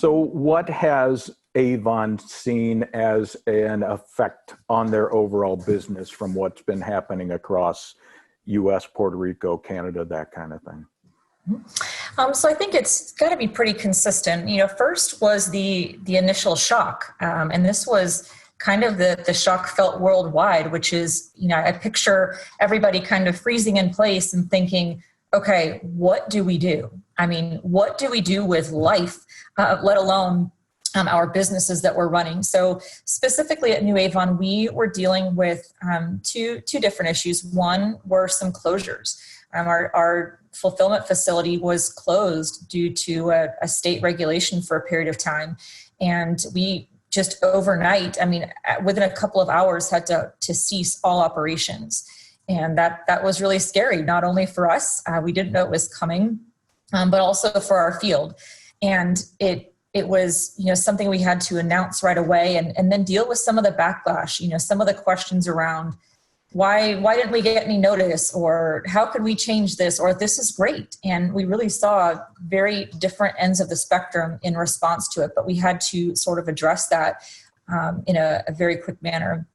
So what has Avon seen as an effect on their overall business from what's been happening across US, Puerto Rico, Canada, that kind of thing? So I think it's got to be pretty consistent. First was the initial shock, and this was kind of the shock felt worldwide, which is, I picture everybody kind of freezing in place and thinking, okay, what do we do? I mean, what do we do with life, let alone our businesses that we're running? So specifically at New Avon, we were dealing with two different issues. One were some closures. Our fulfillment facility was closed due to a state regulation for a period of time. And we just overnight, within a couple of hours, had to cease all operations. And that was really scary, not only for us, we didn't know it was coming, but also for our field. And it was, something we had to announce right away and then deal with some of the backlash, some of the questions around why didn't we get any notice, or how could we change this, or this is great. And we really saw very different ends of the spectrum in response to it, but we had to sort of address that in a very quick manner.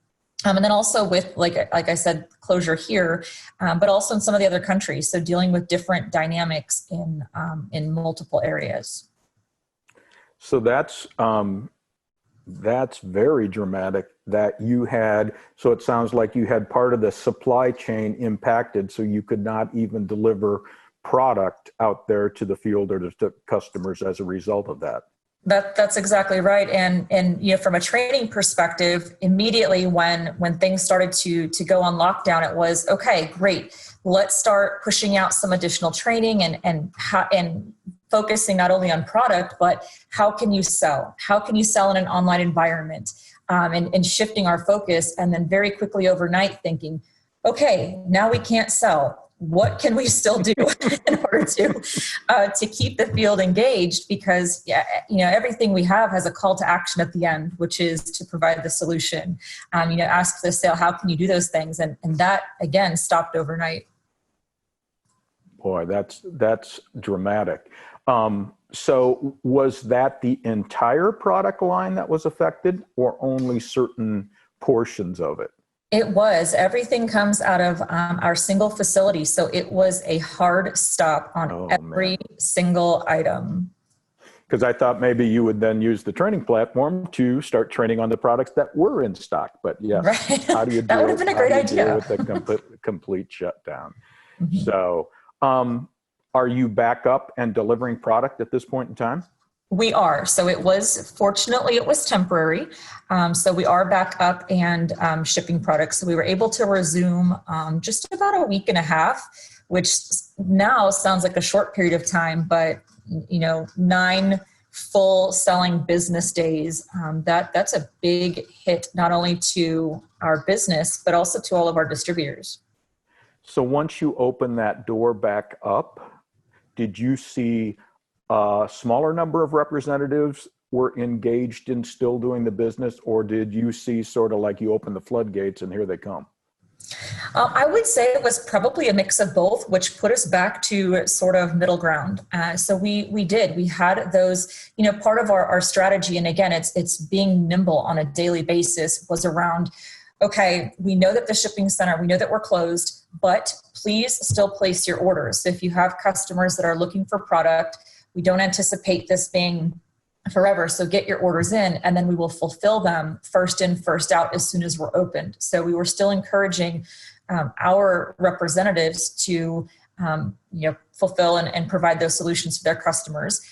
And then also with, like I said, closure here, but also in some of the other countries. So dealing with different dynamics in multiple areas. So that's very dramatic that you had. So it sounds like you had part of the supply chain impacted, so you could not even deliver product out there to the field or to customers as a result of that. That's exactly right. And from a training perspective, immediately when things started to go on lockdown, it was, okay, great. Let's start pushing out some additional training and focusing not only on product, but how can you sell? How can you sell in an online environment? And shifting our focus, and then very quickly overnight thinking, okay, now we can't sell. What can we still do in order to keep the field engaged? Because everything we have has a call to action at the end, which is to provide the solution. Ask for the sale. How can you do those things? And that again stopped overnight. Boy, that's dramatic. So was that the entire product line that was affected, or only certain portions of it? It was. Everything comes out of our single facility. So it was a hard stop on every single item. Because I thought maybe you would then use the training platform to start training on the products that were in stock. But yes, right. How do you that would have been a great idea with the complete shutdown? Mm-hmm. So are you back up and delivering product at this point in time? We are. So fortunately, it was temporary. So we are back up and shipping products. So we were able to resume just about a week and a half, which now sounds like a short period of time, but 9 full selling business days, that's a big hit, not only to our business, but also to all of our distributors. So once you open that door back up, did you see a smaller number of representatives were engaged in still doing the business, or did you see sort of like you open the floodgates and here they come? I would say it was probably a mix of both, which put us back to sort of middle ground. So we had those, part of our strategy. And again, it's being nimble on a daily basis was around, okay, we know that the shipping center, we know that we're closed, but please still place your orders. So if you have customers that are looking for product, we don't anticipate this being forever. So get your orders in, and then we will fulfill them first in, first out as soon as we're opened. So we were still encouraging our representatives to fulfill and provide those solutions for their customers.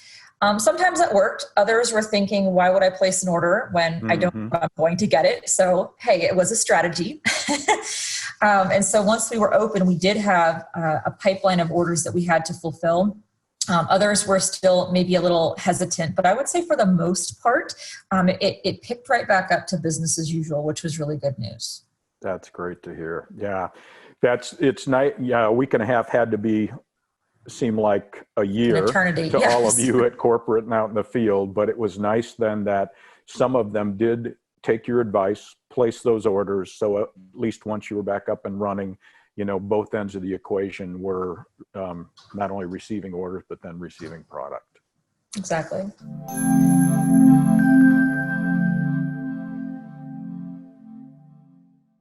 Sometimes that worked. Others were thinking, why would I place an order when I don't know I'm going to get it? So, hey, it was a strategy. And so once we were open, we did have a pipeline of orders that we had to fulfill. Others were still maybe a little hesitant, but I would say for the most part, it picked right back up to business as usual, which was really good news. That's great to hear. Yeah, it's nice. Yeah, a week and a half had to seem like a year An eternity. To yes. all of you at corporate and out in the field, but it was nice then that some of them did take your advice, place those orders. So at least once you were back up and running, both ends of the equation were not only receiving orders, but then receiving product. Exactly.